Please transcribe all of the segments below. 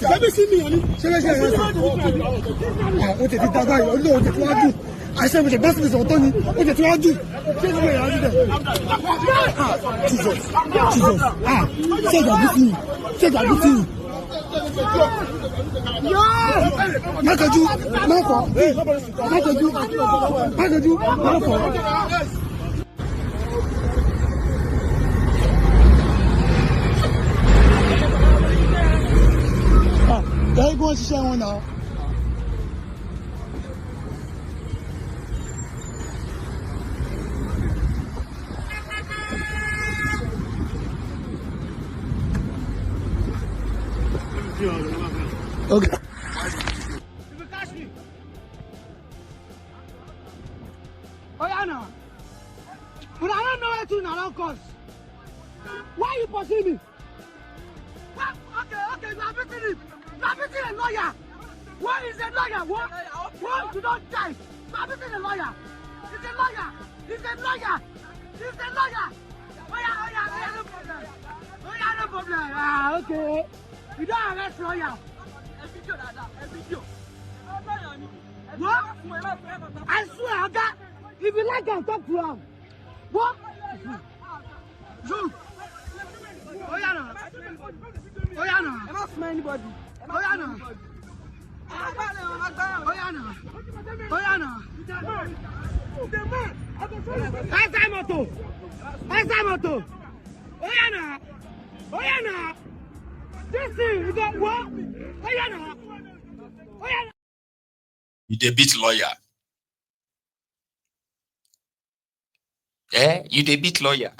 Let me see me. I said with the best is Otoni. What did you do? Jesus. Say that with me. Say that with me. There you go, she one now. Okay. If you catch me, oh yeah, no. But I don't know where to now, cause why you pursuing me? What? Okay, you are beating him. You are beating a lawyer. What is a lawyer? What? You don't die. You are beating a lawyer. He's a lawyer. Oh yeah, no problem. Ah, okay. You don't arrest lawyer. What? I swear, okay? If you like, I'll talk to him. What? You. Oh yeah, no. I don't smell anybody. Oh yeah, no. Moto. Oh yeah, no. This thing, you got what? Oh yeah, no. You dey beat lawyer. You dey beat lawyer.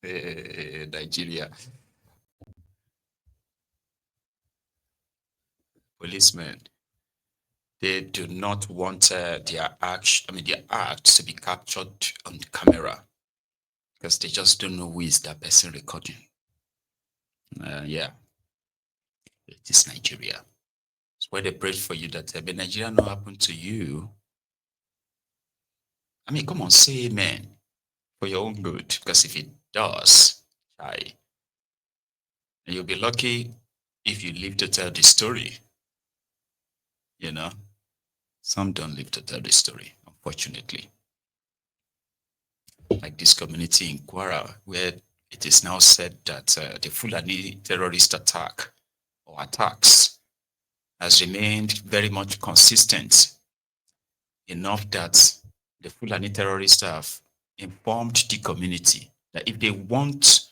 Nigeria. Policemen, they do not want their acts to be captured on camera because they just don't know who is that person recording. Yeah, it is Nigeria. It's why they prayed for you that but Nigeria not happen to you. I mean, come on, say amen for your own good, because if it does, you'll be lucky if you live to tell the story. You know, some don't live to tell the story, unfortunately. Like this community in Kwara, where it is now said that the Fulani terrorist attack or attacks has remained very much consistent enough that the Fulani terrorists have informed the community that if they want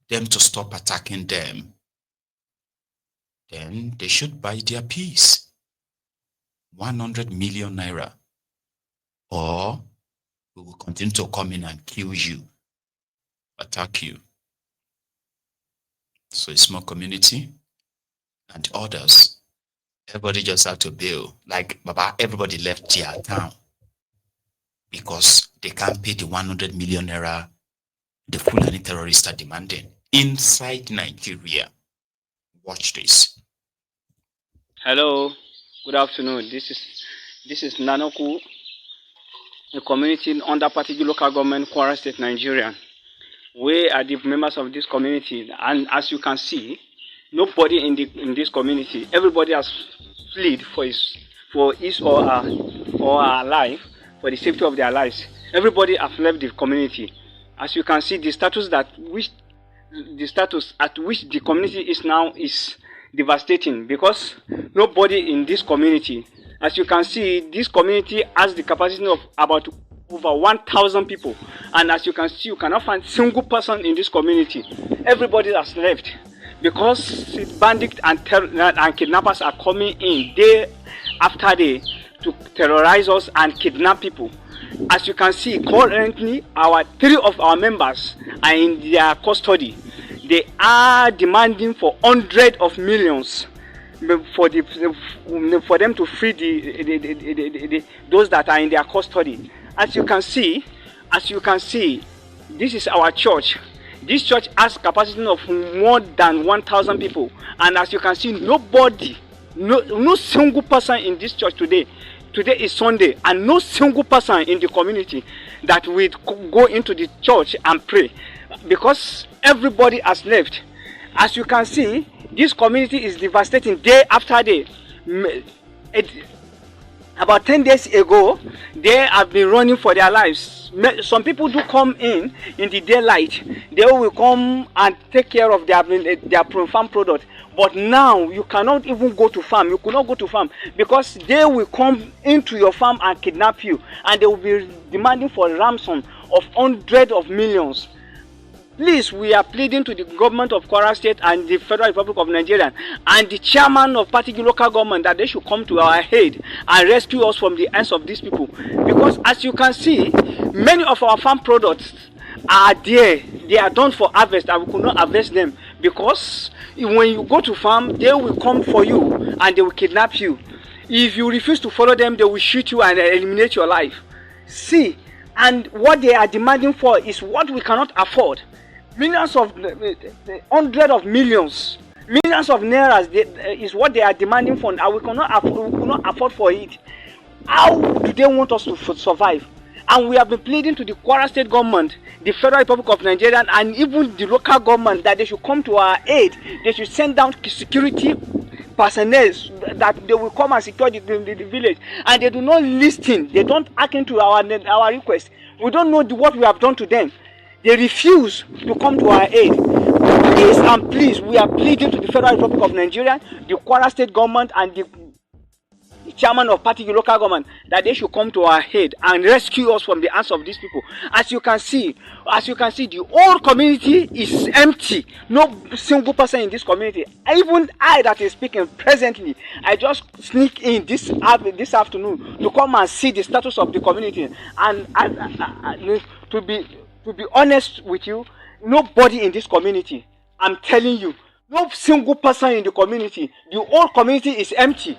them to stop attacking them, then they should buy their peace. 100 million naira, or we will continue to come in and kill you, attack you. So a small community and others, everybody just had to bail. Like Baba, everybody left their town because they can't pay the 100 million naira the Fulani terrorists are demanding inside Nigeria. Watch this. Hello. Good afternoon. This is Nanoku, a community under Patigi local government, Kwara State, Nigeria. We are the members of this community, and as you can see, nobody in this community, everybody has fled for his or her life, for the safety of their lives. Everybody has left the community. As you can see, the status at which the community is now is devastating, because nobody in this community, as you can see, this community has the capacity of about over 1,000 people, and as you can see, you cannot find a single person in this community. Everybody has left because bandits and kidnappers are coming in day after day to terrorize us and kidnap people. As you can see, currently three of our members are in their custody. They are demanding for hundreds of millions for them to free those that are in their custody. As you can see, this is our church. This church has capacity of more than 1,000 people, and as you can see, no single person in this church today. Today is Sunday, and no single person in the community that will go into the church and pray, because everybody has left. As you can see, This community is devastating day after day. About 10 days ago, they have been running for their lives. Some people do come in the daylight. They will come and take care of their farm product. But now you cannot even go to farm. You could not go to farm because they will come into your farm and kidnap you, and they will be demanding for a ransom of hundreds of millions. Please, we are pleading to the government of Kwara State and the Federal Republic of Nigeria and the chairman of Patigi local government that they should come to our aid and rescue us from the hands of these people. Because as you can see, many of our farm products are there. They are done for harvest and we could not harvest them because when you go to farm, they will come for you and they will kidnap you. If you refuse to follow them, they will shoot you and eliminate your life. See, and what they are demanding for is what we cannot afford. Millions of hundreds of millions of nairas is what they are demanding for, and we cannot afford for it. How do they want us to survive? And we have been pleading to the Kwara State government, the Federal Republic of Nigeria, and even the local government that they should come to our aid. They should send down security personnel that they will come and secure the village. And they do not listen. They don't act into our request. We don't know what we have done to them. They refuse to come to our aid. Please and please, we are pleading to the Federal Republic of Nigeria, the Kwara State government, and the chairman of Patigi local government that they should come to our aid and rescue us from the hands of these people. As you can see, the whole community is empty. No single person in this community. Even I that is speaking presently, I just sneak in this afternoon to come and see the status of the community. And to be honest with you, nobody in this community, I'm telling you, no single person in the community, the whole community is empty.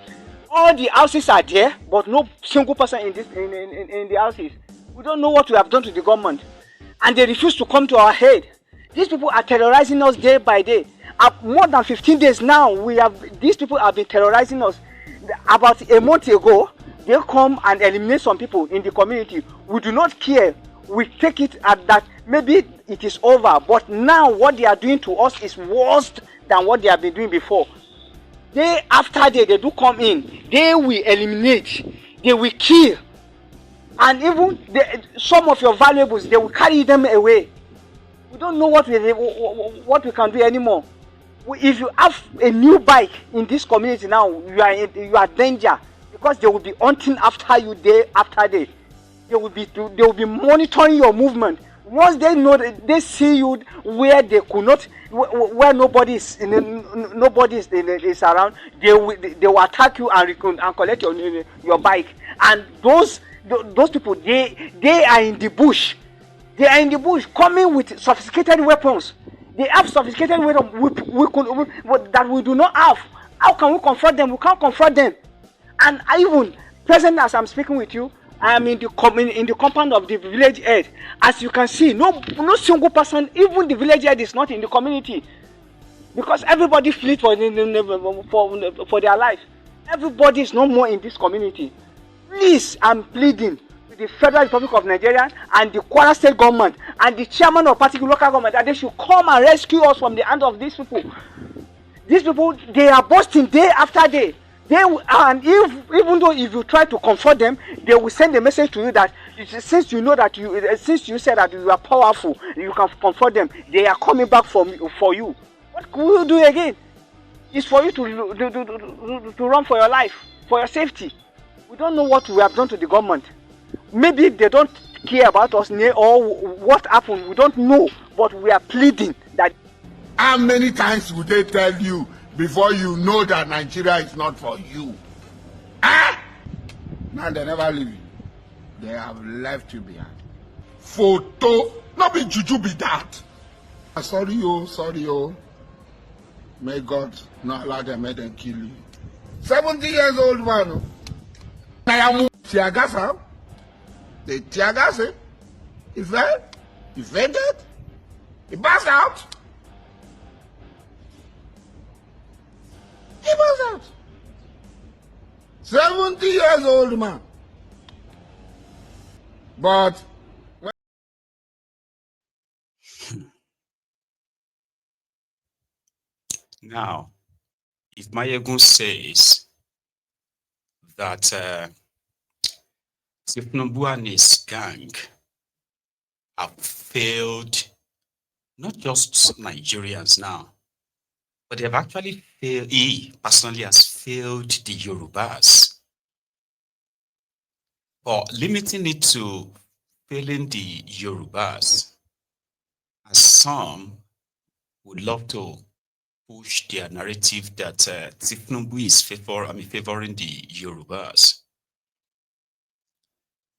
All the houses are there, but no single person in the houses. We don't know what we have done to the government, and they refuse to come to our aid. These people are terrorizing us day by day. More than 15 days now, these people have been terrorizing us. About a month ago, they come and eliminate some people in the community. We do not care. We take it at that maybe it is over, but now what they are doing to us is worse than what they have been doing before. Day after day, they do come in. They will eliminate. They will kill. And even some of your valuables, they will carry them away. We don't know what we can do anymore. If you have a new bike in this community now, you are danger because they will be hunting after you day after day. They will be monitoring your movement. Once they know they see you where they could not, where nobody is around, they will attack you and collect your bike. And those people, they are in the bush. They are in the bush coming with sophisticated weapons. They have sophisticated weapons that we do not have. How can we confront them? We can't confront them. And even present as I'm speaking with you, I am in the compound of the village head. As you can see, no single person, even the village head, is not in the community because everybody fled for their life. Everybody is no more in this community. Please, I'm pleading to the Federal Republic of Nigeria and the Kwara State government and the chairman of Patigi local government that they should come and rescue us from the hand of these people. These people, they are busting day after day. And even though if you try to comfort them, they will send a message to you that since you said that you are powerful, you can comfort them. They are coming back for you. What could you do again? It's for you to run for your life, for your safety. We don't know what we have done to the government. Maybe they don't care about us or what happened. We don't know, but we are pleading that. How many times would they tell you before you know that Nigeria is not for you? Ah! Now they never leave you. They have left you behind. Photo, not be juju be that. Sorry oh. May God not allow them, make them kill you. 70 years old man. I am tear gas him. They tear gas him. He fell. He fainted. He passed out. He was out. 70 years old man. But Now, if Mayegun says that Tinubu and his gang have failed not just Nigerians now, but they have actually failed, he personally has failed the Yorubas. Or limiting it to failing the Yorubas, as some would love to push their narrative that Tinubu is favoring the Yorubas.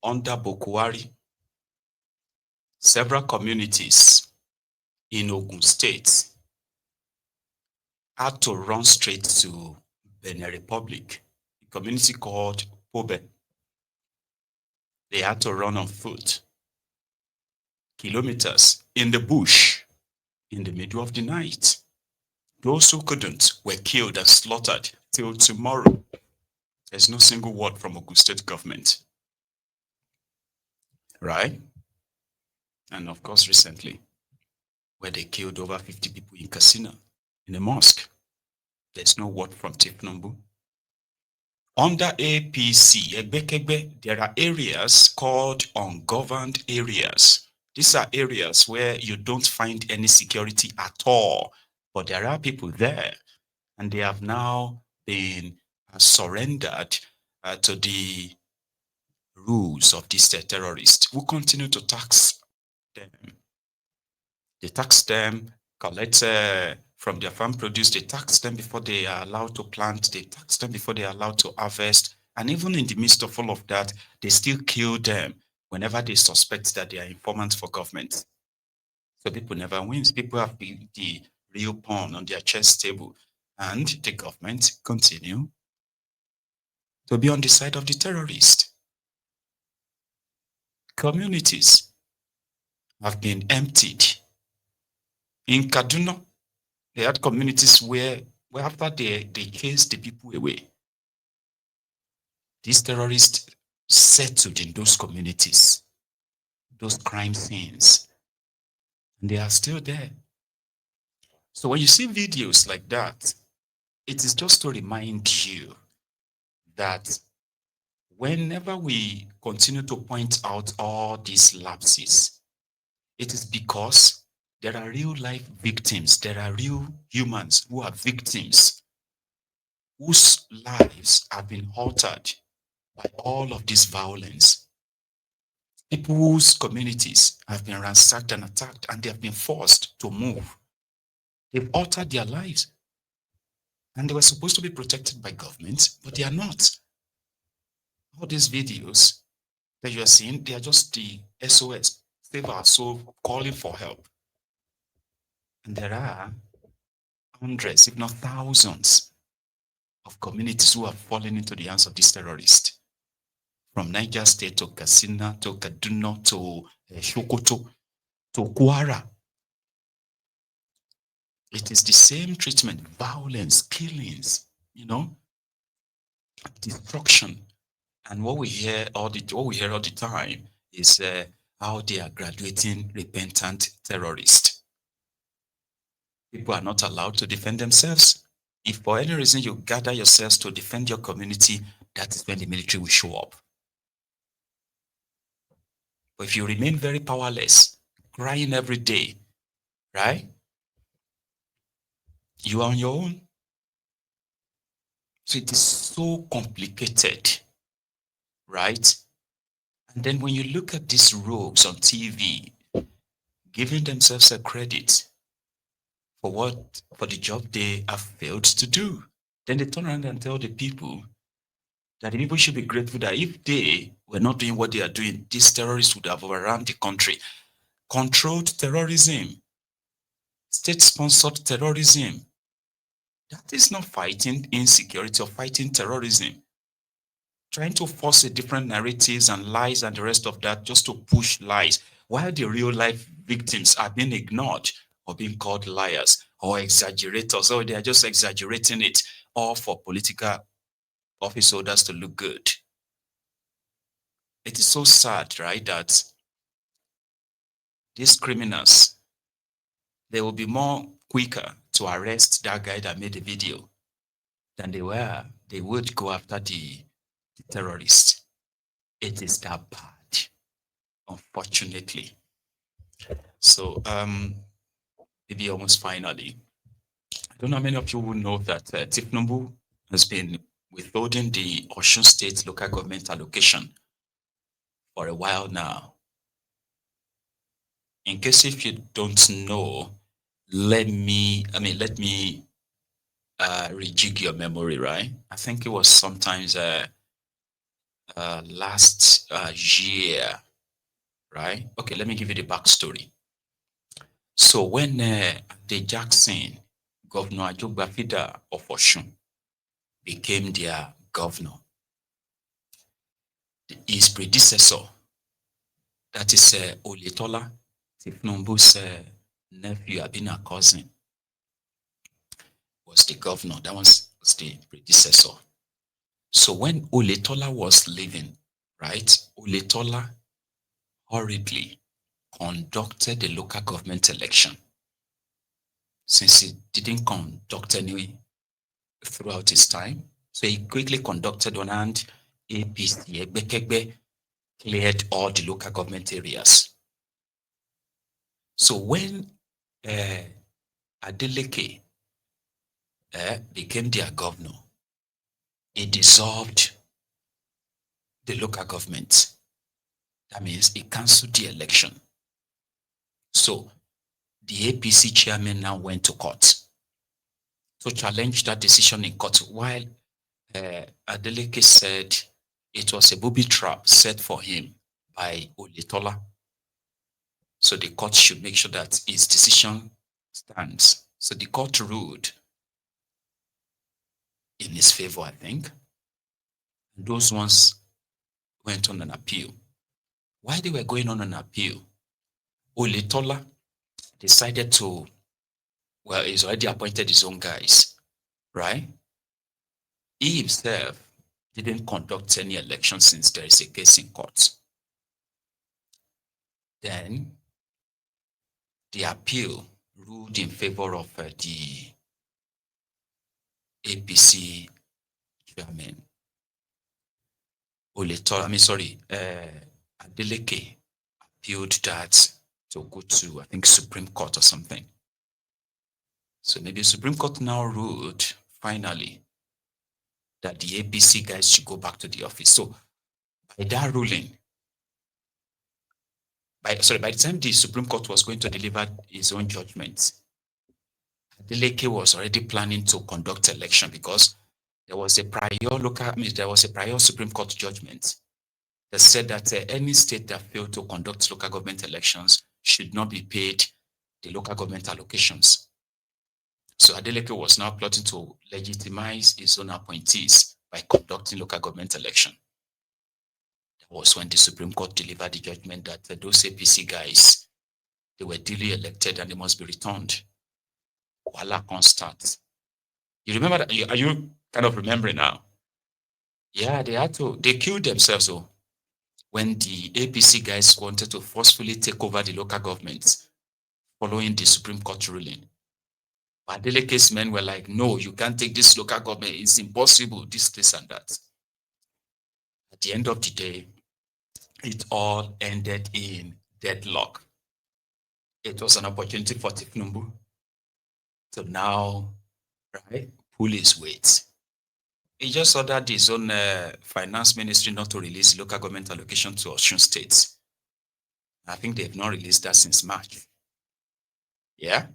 Under Bokwari, several communities in Ogun State had to run straight to Benin Republic, a community called Pobe. They had to run on foot, kilometers in the bush, in the middle of the night. Those who couldn't were killed and slaughtered till tomorrow. There's no single word from Ogun State government. Right? And of course, recently, where they killed over 50 people in Katsina, in a mosque. There's no word from Tinubu. Under APC, Egbekegbe, there are areas called ungoverned areas. These are areas where you don't find any security at all, but there are people there, and they have now been surrendered to the rules of these terrorists who continue to tax them. They tax them, collect from their farm produce, they tax them before they are allowed to plant, they tax them before they are allowed to harvest. And even in the midst of all of that, they still kill them whenever they suspect that they are informants for government. So people never wins. People have the real pawn on their chess table. And the government continue to be on the side of the terrorist. Communities have been emptied. In Kaduna, they had communities where after they chased the people away, these terrorists settled in those communities, those crime scenes, and they are still there. So when you see videos like that, it is just to remind you that whenever we continue to point out all these lapses, it is because there are real life victims, there are real humans who are victims, whose lives have been altered by all of this violence. People whose communities have been ransacked and attacked, and they have been forced to move. They've altered their lives. And they were supposed to be protected by government, but they are not. All these videos that you are seeing, they are just the SOS, save our soul, calling for help. And there are hundreds, if not thousands, of communities who have fallen into the hands of these terrorists. From Niger State to Katsina to Kaduna to Sokoto to Kwara. It is the same treatment, violence, killings, destruction. And what we hear all the time is how they are graduating repentant terrorists. People are not allowed to defend themselves. If for any reason you gather yourselves to defend your community, that is when the military will show up. But if you remain very powerless, crying every day, right? You are on your own. So it is so complicated, right? And then when you look at these rogues on TV, giving themselves a credit for the job they have failed to do, then they turn around and tell the people that the people should be grateful that if they were not doing what they are doing, these terrorists would have overrun the country. Controlled terrorism, state-sponsored terrorism. That is not fighting insecurity or fighting terrorism. Trying to force a different narratives and lies and the rest of that just to push lies, while the real life victims are being ignored or being called liars or exaggerators, or they are just exaggerating it, all for political office holders to look good. It is so sad, right, that these criminals, they will be more quicker to arrest that guy that made the video than they would go after the terrorists. It is that bad, unfortunately. So, maybe almost finally, I don't know how many of you will know that Tifnumbu has been withholding the Osun State local government allocation for a while now. In case if you don't know, let me rejig your memory, right? I think it was sometimes last year, right? Okay, let me give you the backstory. So when the Jackson, Governor Ajogbafida of Osun, became their governor, his predecessor, that is Oyetola, Tifnumbu's nephew, Abina cousin, was the governor. That was the predecessor. So when Oyetola was leaving, right, Oyetola hurriedly conducted the local government election. Since he didn't conduct any throughout his time, so he quickly conducted one, and APC, Egbekegbe, cleared all the local government areas. So when Adeleke became their governor, he dissolved the local government. That means he cancelled the election. So the APC chairman now went to court to challenge that decision in court, while Adeleke said it was a booby trap set for him by Oyetola. So the court should make sure that his decision stands. So the court ruled in his favor, I think. And those ones went on an appeal. While they were going on an appeal, Oyetola decided to, well, he's already appointed his own guys, right? He himself didn't conduct any election since there is a case in court. Then the appeal ruled in favor of the APC chairman. Adeleke appealed that to go to, I think, Supreme Court or something. So maybe Supreme Court now ruled finally that the APC guys should go back to the office. So by that ruling, by the time the Supreme Court was going to deliver his own judgment, Adeleke was already planning to conduct election because there was a prior Supreme Court judgment that said that any state that failed to conduct local government elections should not be paid the local government allocations. So Adeleke was now plotting to legitimize his own appointees by conducting local government election. That was when the Supreme Court delivered the judgment that those APC guys, they were duly elected and they must be returned. Voila, constant. You remember that? Are you kind of remembering now? Yeah, they killed themselves when the APC guys wanted to forcefully take over the local government following the Supreme Court ruling. But Adeleke's men were like, no, you can't take this local government. It's impossible, this, and that. At the end of the day, it all ended in deadlock. It was an opportunity for Tifnumbu to now, right, pull his weight. He just ordered his own finance ministry not to release local government allocation to Osun State. I think they've not released that since March. Yeah?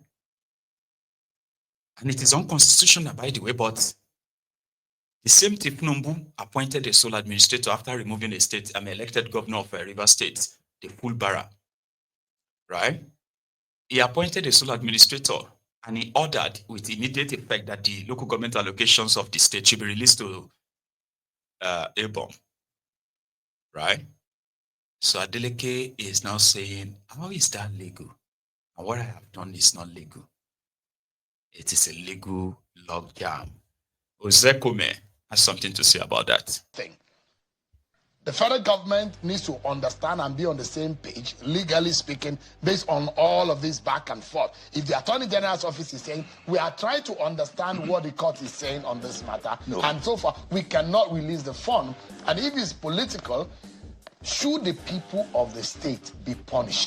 And it is unconstitutional, by the way, but the same Tifnumbu appointed a sole administrator after removing an elected governor of Rivers State, the full Bara, right? He appointed a sole administrator and he ordered with immediate effect that the local government allocations of the state should be released to Abom, right? So Adeleke is now saying, how is that legal? And what I have done is not legal. It is a legal logjam. Ozekome has something to say about that. Thing. The federal government needs to understand and be on the same page, legally speaking, based on all of this back and forth. If the Attorney General's office is saying, we are trying to understand what the court is saying on this matter, and so far, we cannot release the fund. And if it's political, should the people of the state be punished?